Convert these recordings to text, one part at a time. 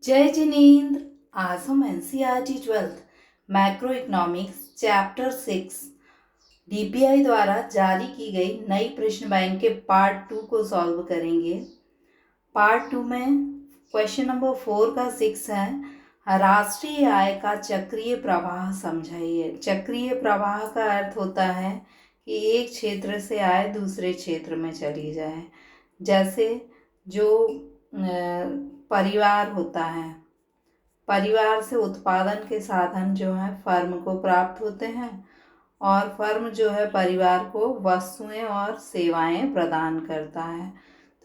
जय जिनेन्द्र। आज हम NCERT 12th macro economics chapter 6 DPI द्वारा जारी की गई नई प्रश्न बैंक के पार्ट 2 को सॉल्व करेंगे। पार्ट 2 में क्वेश्चन नंबर 4 का 6 है, राष्ट्रीय आय का चक्रीय प्रवाह समझाइए। चक्रीय प्रवाह का अर्थ होता है कि एक क्षेत्र से आय दूसरे क्षेत्र में चली जाए। जैसे जो परिवार होता है, परिवार से उत्पादन के साधन जो है फर्म को प्राप्त होते हैं और फर्म जो है परिवार को वस्तुएं और सेवाएं प्रदान करता है।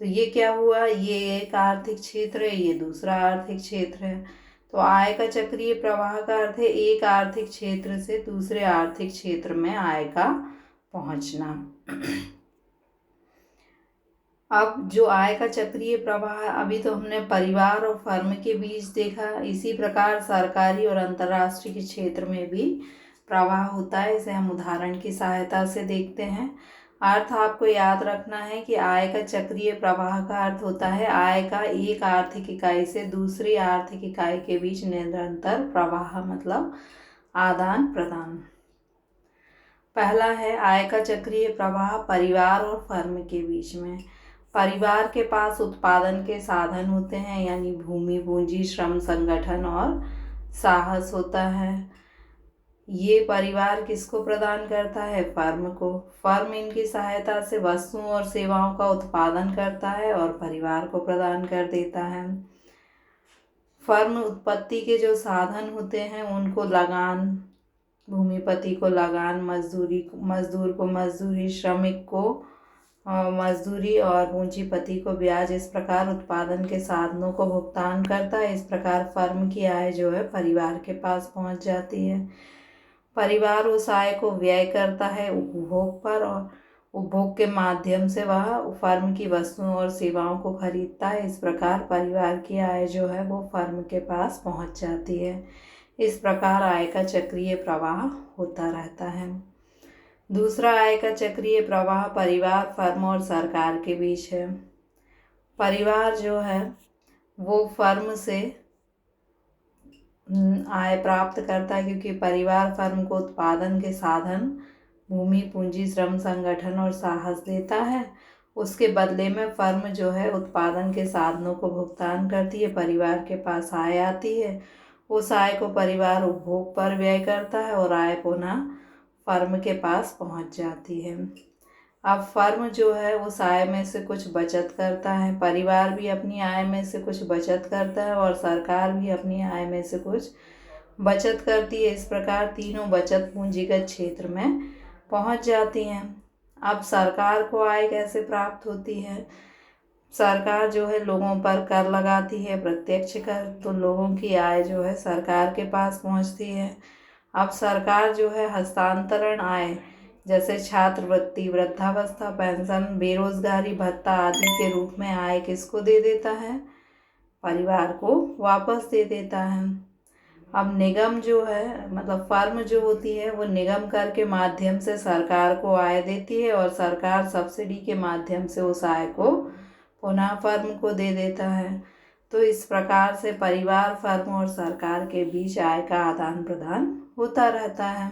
तो ये क्या हुआ, ये एक आर्थिक क्षेत्र है, ये दूसरा आर्थिक क्षेत्र है। तो आय का चक्रीय प्रवाह का अर्थ है एक आर्थिक क्षेत्र से दूसरे आर्थिक क्षेत्र में आय का पहुंचना। अब जो आय का चक्रीय प्रवाह, अभी तो हमने परिवार और फर्म के बीच देखा, इसी प्रकार सरकारी और अंतर्राष्ट्रीय के क्षेत्र में भी प्रवाह होता है। इसे हम उदाहरण की सहायता से देखते हैं। अर्थ आपको याद रखना है कि आय का चक्रीय प्रवाह का अर्थ होता है आय का एक आर्थिक इकाई से दूसरी आर्थिक इकाई के बीच निरंतर प्रवाह, मतलब आदान प्रदान। पहला है आय का चक्रीय प्रवाह परिवार और फर्म के बीच में। परिवार के पास उत्पादन के साधन होते हैं, यानी भूमि, पूंजी, श्रम, संगठन और साहस होता है। ये परिवार किसको प्रदान करता है? फर्म को। फर्म इनकी सहायता से वस्तुओं और सेवाओं का उत्पादन करता है और परिवार को प्रदान कर देता है। फर्म उत्पत्ति के जो साधन होते हैं उनको लगान, भूमिपति को लगान, मजदूर को मजदूरी, श्रमिक को मजदूरी और पूंजीपति को ब्याज, इस प्रकार उत्पादन के साधनों को भुगतान करता है। इस प्रकार फर्म की आय जो है परिवार के पास पहुंच जाती है। परिवार उस आय को व्यय करता है उपभोग पर और उपभोग के माध्यम से वह फर्म की वस्तुओं और सेवाओं को खरीदता है। इस प्रकार परिवार की आय जो है वो फर्म के पास पहुंच जाती है। इस प्रकार आय का चक्रीय प्रवाह होता रहता है। दूसरा आय का चक्रीय प्रवाह परिवार, फर्म और सरकार के बीच है। परिवार जो है वो फर्म से आय प्राप्त करता है, क्योंकि परिवार फर्म को उत्पादन के साधन, भूमि, पूंजी, श्रम, संगठन और साहस देता है। उसके बदले में फर्म जो है उत्पादन के साधनों को भुगतान करती है, परिवार के पास आय आती है। उस आय को परिवार उपभोग पर व्यय करता है और आय पुनः फर्म के पास पहुंच जाती है। अब फर्म जो है उस आय में से कुछ बचत करता है, परिवार भी अपनी आय में से कुछ बचत करता है और सरकार भी अपनी आय में से कुछ बचत करती है। इस प्रकार तीनों बचत पूंजीगत क्षेत्र में पहुंच जाती हैं। अब सरकार को आय कैसे प्राप्त होती है? सरकार जो है लोगों पर कर लगाती है, प्रत्यक्ष कर, तो लोगों की आय जो है सरकार के पास पहुंचती है। अब सरकार जो है हस्तांतरण आय, जैसे छात्रवृत्ति, वृद्धावस्था पेंशन, बेरोजगारी भत्ता आदि के रूप में आय किसको दे देता है? परिवार को वापस दे देता है। अब निगम जो है, मतलब फर्म जो होती है, वो निगम कर के माध्यम से सरकार को आय देती है और सरकार सब्सिडी के माध्यम से उस आय को पुनः फर्म को दे देता है। तो इस प्रकार से परिवार, फर्म और सरकार के बीच आय का आदान प्रदान होता रहता है।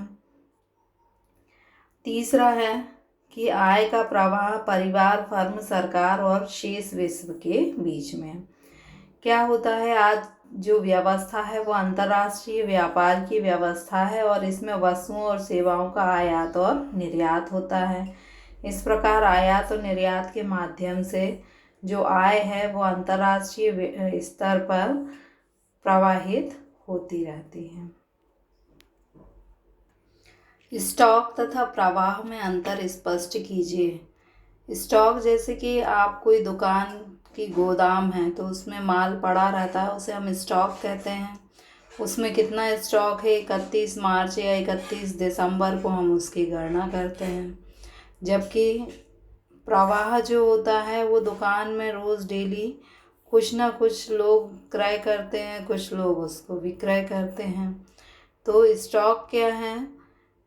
तीसरा है कि आय का प्रवाह परिवार, फर्म, सरकार और शेष विश्व के बीच में। क्या होता है, आज जो व्यवस्था है वो अंतर्राष्ट्रीय व्यापार की व्यवस्था है और इसमें वस्तुओं और सेवाओं का आयात और निर्यात होता है। इस प्रकार आयात और निर्यात के माध्यम से जो आय है वो अंतर्राष्ट्रीय स्तर पर प्रवाहित होती रहती है। स्टॉक तथा प्रवाह में अंतर स्पष्ट कीजिए। स्टॉक, जैसे कि आप कोई दुकान की गोदाम है तो उसमें माल पड़ा रहता है, उसे हम स्टॉक कहते हैं। उसमें कितना स्टॉक है, 31 मार्च या 31 दिसंबर को हम उसकी गणना करते हैं। जबकि प्रवाह जो होता है वो दुकान में रोज़ डेली कुछ ना कुछ लोग क्रय करते हैं, कुछ लोग उसको विक्रय करते हैं। तो स्टॉक क्या है?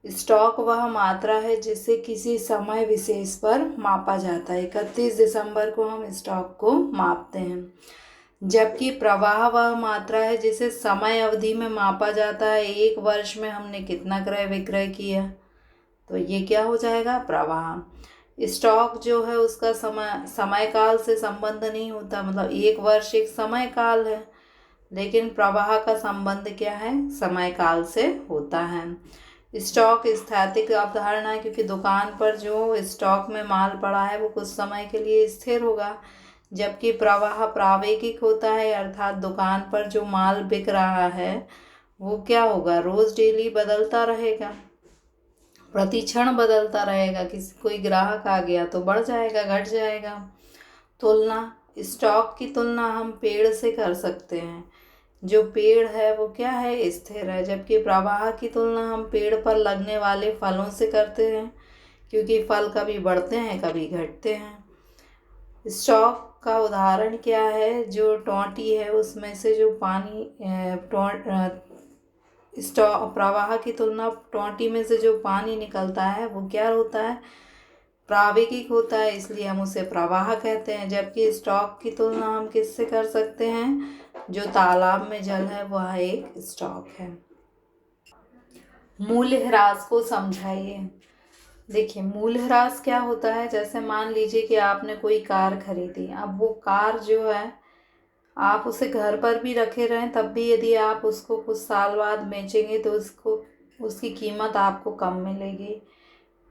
स्टॉक वह मात्रा है जिसे किसी समय विशेष पर मापा जाता है। 31 दिसंबर को हम स्टॉक को मापते हैं। जबकि प्रवाह वह मात्रा है जिसे समय अवधि में मापा जाता है, एक वर्ष में हमने कितना क्रय विक्रय किया, तो ये क्या हो जाएगा, प्रवाह। स्टॉक जो है उसका समय काल से संबंध नहीं होता, मतलब एक वर्ष एक समय काल है, लेकिन प्रवाह का संबंध क्या है, समय काल से होता है। स्टॉक स्थैतिक अवधारणा है, क्योंकि दुकान पर जो स्टॉक में माल पड़ा है वो कुछ समय के लिए स्थिर होगा, जबकि प्रवाह प्रावेगिक होता है, अर्थात दुकान पर जो माल बिक रहा है वो क्या होगा, रोज डेली बदलता रहेगा, प्रति क्षण बदलता रहेगा। किसी कोई ग्राहक आ गया तो बढ़ जाएगा, घट जाएगा। तुलना, स्टॉक की तुलना हम पेड़ से कर सकते हैं, जो पेड़ है वो क्या है, स्थिर है, जबकि प्रवाह की तुलना हम पेड़ पर लगने वाले फलों से करते हैं, क्योंकि फल कभी बढ़ते हैं कभी घटते हैं। स्टॉक का उदाहरण क्या है, जो टोंटी है उसमें से जो पानी स्टॉक प्रवाह की तुलना टोंटी में से जो पानी निकलता है वो क्या होता है, प्रावेगिक होता है, इसलिए हम उसे प्रवाह कहते हैं। जबकि स्टॉक की तुलना हम किससे कर सकते हैं, जो तालाब में जल है वह एक स्टॉक है। मूल्यह्रास को समझाइए। देखिए, मूल्यह्रास क्या होता है, जैसे मान लीजिए कि आपने कोई कार खरीदी, अब वो कार जो है आप उसे घर पर भी रखे रहें तब भी यदि आप उसको कुछ साल बाद बेचेंगे तो उसकी कीमत आपको कम मिलेगी,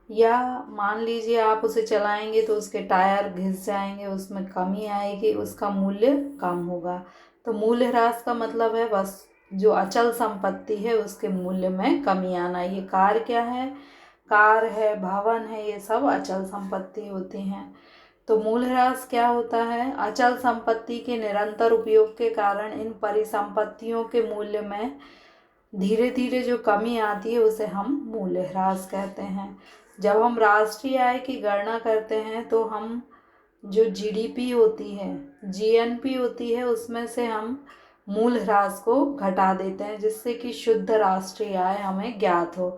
या मान लीजिए आप उसे चलाएंगे तो उसके टायर घिस जाएंगे, उसमें कमी आएगी, उसका मूल्य कम होगा। तो मूल्यह्रास का मतलब है बस जो अचल संपत्ति है उसके मूल्य में कमी आना। ये कार क्या है, कार है, भवन है, ये सब अचल संपत्ति होती हैं। तो मूल्यह्रास क्या होता है, अचल संपत्ति के निरंतर उपयोग के कारण इन परिसंपत्तियों के मूल्य में धीरे धीरे जो कमी आती है उसे हम मूल्यह्रास कहते हैं। जब हम राष्ट्रीय आय की गणना करते हैं तो हम जो जीडीपी होती है, जीएनपी होती है, उसमें से हम मूल्यह्रास को घटा देते हैं, जिससे कि शुद्ध राष्ट्रीय आय हमें ज्ञात हो।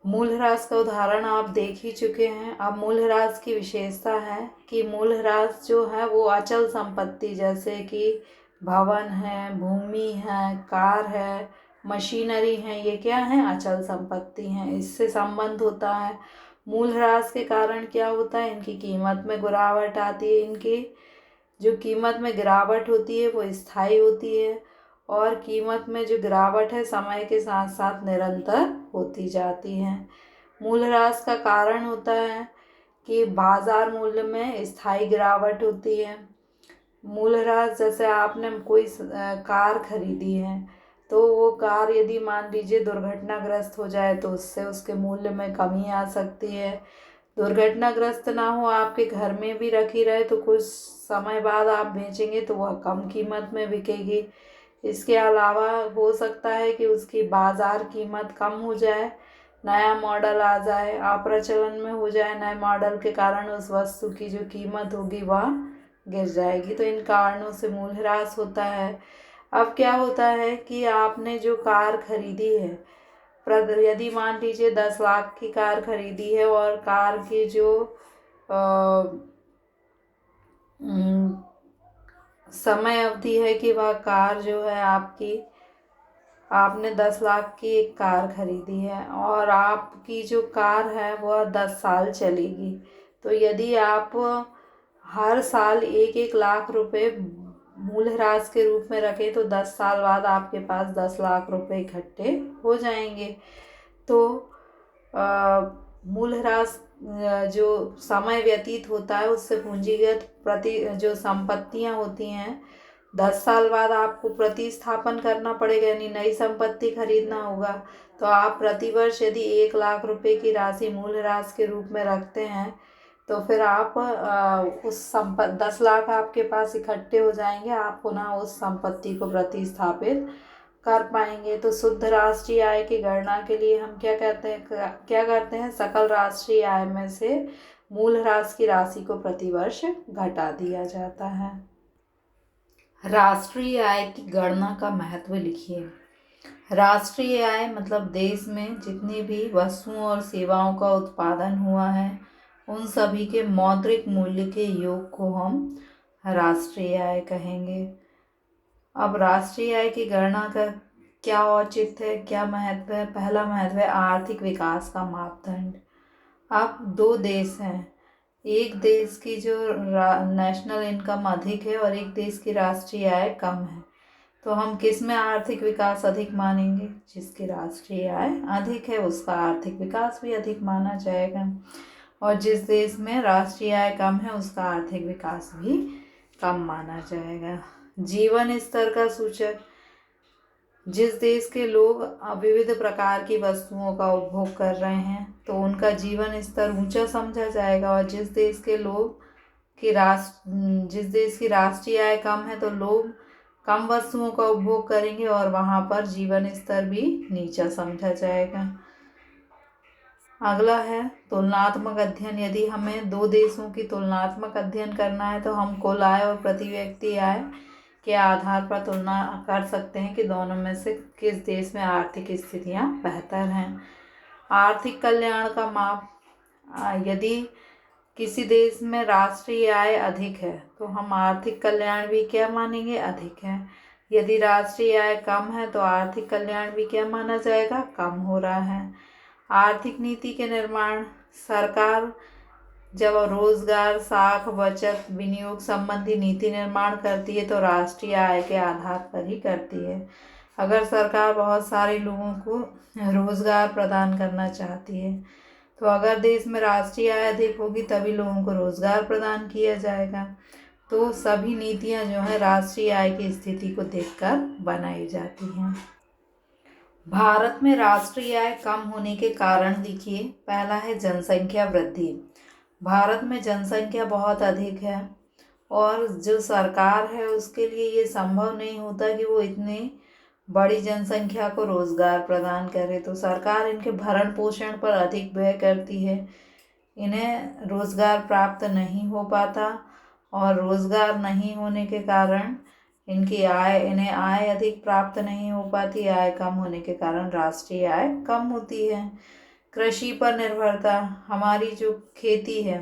मूल्यह्रास का उदाहरण आप देख ही चुके हैं। अब मूल्यह्रास की विशेषता है कि मूल्यह्रास जो है वो अचल संपत्ति जैसे कि भवन है, भूमि है, कार है, मशीनरी है, ये क्या है, अचल संपत्ति हैं, इससे संबंध होता है। मूल्यह्रास के कारण क्या होता है, इनकी कीमत में गिरावट आती है। इनकी जो कीमत में गिरावट होती है वो स्थायी होती है, और कीमत में जो गिरावट है समय के साथ साथ निरंतर होती जाती है। मूल्यह्रास का कारण होता है कि बाजार मूल्य में स्थायी गिरावट होती है। मूल्यह्रास, जैसे आपने कोई कार खरीदी है तो वो कार यदि मान लीजिए दुर्घटनाग्रस्त हो जाए तो उससे उसके मूल्य में कमी आ सकती है। दुर्घटनाग्रस्त ना हो, आपके घर में भी रखी रहे तो कुछ समय बाद आप बेचेंगे तो वह कम कीमत में बिकेगी। इसके अलावा हो सकता है कि उसकी बाज़ार कीमत कम हो जाए, नया मॉडल आ जाए, अप्रचलन में हो जाए, नए मॉडल के कारण उस वस्तु की जो कीमत होगी वह गिर जाएगी। तो इन कारणों से मूल्यह्रास होता है। अब क्या होता है कि आपने जो कार खरीदी है, यदि मान लीजिए 10 लाख की कार खरीदी है और कार की जो समय अवधि है कि वह कार जो है आपने 10 लाख की एक कार खरीदी है और आपकी जो कार है वह 10 साल चलेगी। तो यदि आप हर साल 1-1 लाख रुपए मूल्यह्रास के रूप में रखें तो 10 साल बाद आपके पास 10 लाख रुपए इकट्ठे हो जाएंगे। तो मूल्यह्रास जो समय व्यतीत होता है उससे पूंजीगत जो संपत्तियां होती हैं 10 साल बाद आपको प्रतिस्थापन करना पड़ेगा, यानी नई संपत्ति खरीदना होगा। तो आप प्रतिवर्ष यदि 1 लाख रुपए की राशि मूल्यह्रास के रूप में रखते हैं तो फिर आप उस 10 लाख आपके पास इकट्ठे हो जाएंगे, आप पुनः उस संपत्ति को प्रतिस्थापित कर पाएंगे। तो शुद्ध राष्ट्रीय आय की गणना के लिए हम क्या करते हैं, सकल राष्ट्रीय आय में से मूल्यह्रास की राशि को प्रतिवर्ष घटा दिया जाता है। राष्ट्रीय आय की गणना का महत्व लिखिए। राष्ट्रीय आय मतलब देश में जितनी भी वस्तुओं और सेवाओं का उत्पादन हुआ है उन सभी के मौद्रिक मूल्य के योग को हम राष्ट्रीय आय कहेंगे। अब राष्ट्रीय आय की गणना का क्या औचित्य है, क्या महत्व है? पहला महत्व है आर्थिक विकास का मापदंड। अब दो देश हैं, एक देश की जो नेशनल इनकम अधिक है और एक देश की राष्ट्रीय आय कम है, तो हम किस में आर्थिक विकास अधिक मानेंगे? जिसकी राष्ट्रीय आय अधिक है उसका आर्थिक विकास भी अधिक माना जाएगा, और जिस देश में राष्ट्रीय आय कम है उसका आर्थिक विकास भी कम माना जाएगा। जीवन स्तर का सूचक, जिस देश के लोग विविध प्रकार की वस्तुओं का उपभोग कर रहे हैं तो उनका जीवन स्तर ऊंचा समझा जाएगा, और जिस देश की राष्ट्रीय आय कम है तो लोग कम वस्तुओं का उपभोग करेंगे और वहाँ पर जीवन स्तर भी नीचा समझा जाएगा। अगला है तुलनात्मक अध्ययन। यदि हमें दो देशों की तुलनात्मक अध्ययन करना है तो हम कुल आय और प्रति व्यक्ति आय के आधार पर तुलना कर सकते हैं कि दोनों में से किस देश में आर्थिक स्थितियां बेहतर हैं। आर्थिक कल्याण का माप, यदि किसी देश में राष्ट्रीय आय अधिक है तो हम आर्थिक कल्याण भी क्या मानेंगे? अधिक है। यदि राष्ट्रीय आय कम है तो आर्थिक कल्याण भी क्या माना जाएगा? कम हो रहा है। आर्थिक नीति के निर्माण, सरकार जब रोजगार, साख, बचत, विनियोग संबंधी नीति निर्माण करती है तो राष्ट्रीय आय के आधार पर ही करती है। अगर सरकार बहुत सारे लोगों को रोजगार प्रदान करना चाहती है तो अगर देश में राष्ट्रीय आय अधिक होगी तभी लोगों को रोजगार प्रदान किया जाएगा। तो सभी नीतियां जो है राष्ट्रीय आय की स्थिति को देखकर बनाई जाती हैं। भारत में राष्ट्रीय आय कम होने के कारण देखिए, पहला है जनसंख्या वृद्धि। भारत में जनसंख्या बहुत अधिक है और जो सरकार है उसके लिए ये संभव नहीं होता कि वो इतनी बड़ी जनसंख्या को रोजगार प्रदान करे, तो सरकार इनके भरण पोषण पर अधिक व्यय करती है, इन्हें रोजगार प्राप्त नहीं हो पाता और रोजगार नहीं होने के कारण इन्हें आय अधिक प्राप्त नहीं हो पाती। आय कम होने के कारण राष्ट्रीय आय कम होती है। कृषि पर निर्भरता, हमारी जो खेती है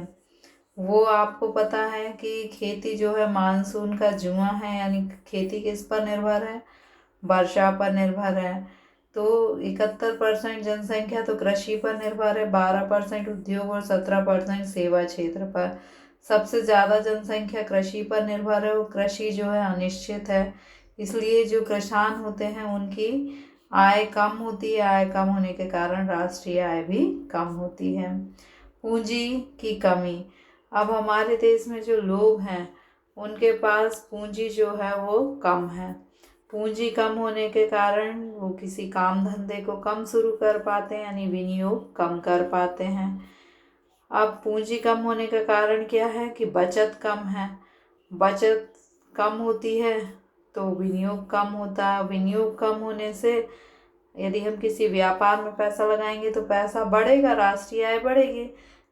वो आपको पता है कि खेती जो है मानसून का जुआ है, यानी खेती किस पर निर्भर है? वर्षा पर निर्भर है। तो 71% जनसंख्या तो कृषि पर निर्भर है, 12% उद्योग और 17% सेवा क्षेत्र पर। सबसे ज़्यादा जनसंख्या कृषि पर निर्भर है और कृषि जो है अनिश्चित है, इसलिए जो किसान होते हैं उनकी आय कम होती है। आय कम होने के कारण राष्ट्रीय आय भी कम होती है। पूंजी की कमी, अब हमारे देश में जो लोग हैं उनके पास पूंजी जो है वो कम है। पूंजी कम होने के कारण वो किसी काम धंधे को कम शुरू कर पाते हैं, यानी विनियोग कम कर पाते हैं। अब पूंजी कम होने का कारण क्या है कि बचत कम है। बचत कम होती है तो विनियोग कम होता है। विनियोग कम होने से यदि हम किसी व्यापार में पैसा लगाएंगे तो पैसा बढ़ेगा, राष्ट्रीय आय बढ़ेगी,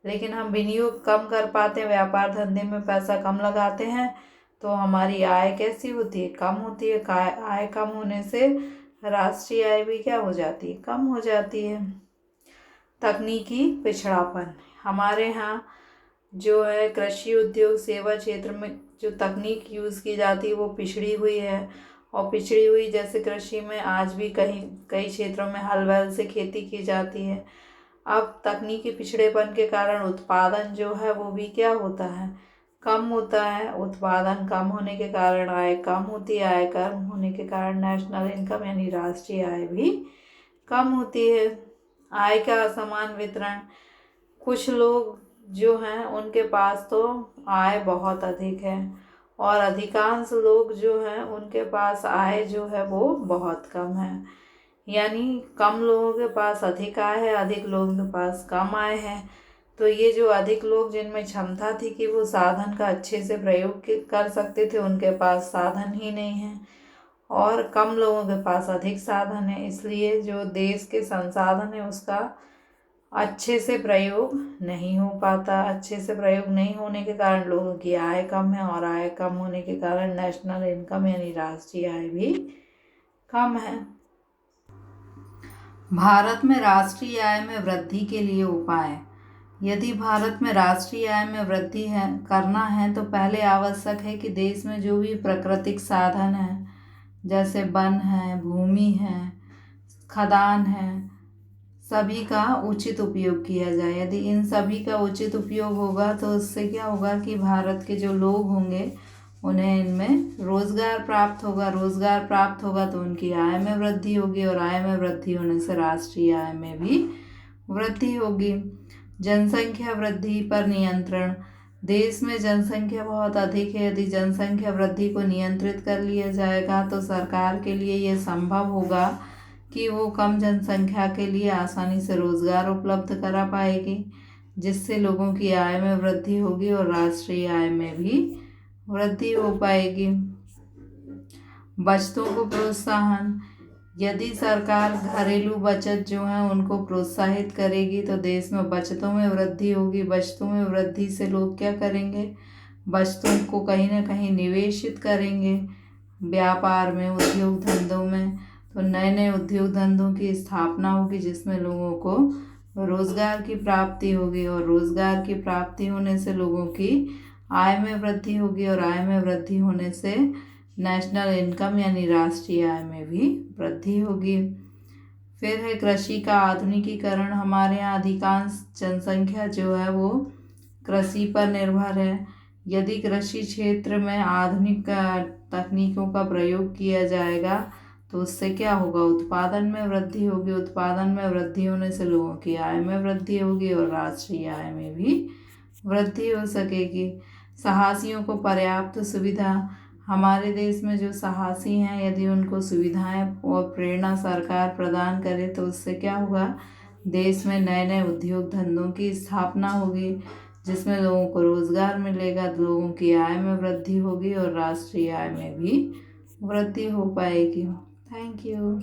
लेकिन हम विनियोग कम कर पाते हैं, व्यापार धंधे में पैसा कम लगाते हैं तो हमारी आय कैसी होती है? कम होती है। आय कम होने से राष्ट्रीय आय भी क्या हो जाती है? कम हो जाती है। तकनीकी पिछड़ापन, हमारे यहाँ जो है कृषि, उद्योग, सेवा क्षेत्र में जो तकनीक यूज़ की जाती है वो पिछड़ी हुई है, और पिछड़ी हुई जैसे कृषि में आज भी कई क्षेत्रों में हल बैल से खेती की जाती है। अब तकनीकी पिछड़ेपन के कारण उत्पादन जो है वो भी क्या होता है? कम होता है। उत्पादन कम होने के कारण आय कम होती है। आय कम होने के कारण नेशनल इनकम यानी राष्ट्रीय आय भी कम होती है। आय का असमान वितरण, कुछ लोग जो हैं उनके पास तो आय बहुत अधिक है और अधिकांश लोग जो हैं उनके पास आय जो है वो बहुत कम है, यानी कम लोगों के पास अधिक आय है, अधिक लोगों के पास कम आय है। तो ये जो अधिक लोग जिनमें क्षमता थी कि वो साधन का अच्छे से प्रयोग कर सकते थे, उनके पास साधन ही नहीं है, और कम लोगों के पास अधिक साधन है, इसलिए जो देश के संसाधन है उसका अच्छे से प्रयोग नहीं हो पाता। अच्छे से प्रयोग नहीं होने के कारण लोगों की आय कम है, और आय कम होने के कारण नेशनल इनकम यानी राष्ट्रीय आय भी कम है। भारत में राष्ट्रीय आय में वृद्धि के लिए उपाय, यदि भारत में राष्ट्रीय आय में वृद्धि करना है तो पहले आवश्यक है कि देश में जो भी प्राकृतिक साधन है, जैसे वन है, भूमि है, खदान है, सभी का उचित उपयोग किया जाए। यदि इन सभी का उचित उपयोग होगा तो उससे क्या होगा कि भारत के जो लोग होंगे उन्हें इनमें रोजगार प्राप्त होगा। रोजगार प्राप्त होगा तो उनकी आय में वृद्धि होगी, और आय में वृद्धि होने से राष्ट्रीय आय में भी वृद्धि होगी। जनसंख्या वृद्धि पर नियंत्रण। देश में जनसंख्या बहुत अधिक है। यदि जनसंख्या वृद्धि को नियंत्रित कर लिया जाएगा तो सरकार के लिए ये संभव होगा कि वो कम जनसंख्या के लिए आसानी से रोजगार उपलब्ध करा पाएगी, जिससे लोगों की आय में वृद्धि होगी और राष्ट्रीय आय में भी वृद्धि हो पाएगी। बचतों को प्रोत्साहन। यदि सरकार घरेलू बचत जो है उनको प्रोत्साहित करेगी तो देश में बचतों में वृद्धि होगी। बचतों में वृद्धि से लोग क्या करेंगे, बचतों को कहीं ना कहीं निवेशित करेंगे व्यापार में, उद्योग धंधों में। तो नए नए उद्योग धंधों की स्थापना होगी जिसमें लोगों को रोजगार की प्राप्ति होगी, और रोजगार की प्राप्ति होने से लोगों की आय में वृद्धि होगी, और आय में वृद्धि होने से नेशनल इनकम यानी राष्ट्रीय आय में भी वृद्धि होगी। फिर है कृषि का आधुनिकीकरण। हमारे यहाँ अधिकांश जनसंख्या जो है वो कृषि पर निर्भर है। यदि कृषि क्षेत्र में आधुनिक तकनीकों का प्रयोग किया जाएगा तो उससे क्या होगा, उत्पादन में वृद्धि होगी। उत्पादन में वृद्धि होने से लोगों की आय में वृद्धि होगी और राष्ट्रीय आय में भी वृद्धि हो सकेगी। साहसियों को पर्याप्त सुविधा। हमारे देश में जो साहसी हैं यदि उनको सुविधाएं और प्रेरणा सरकार प्रदान करे तो उससे क्या होगा, देश में नए नए उद्योग धंधों की स्थापना होगी जिसमें लोगों को रोजगार मिलेगा, लोगों की आय में वृद्धि होगी और राष्ट्रीय आय में भी वृद्धि हो पाएगी। Thank you.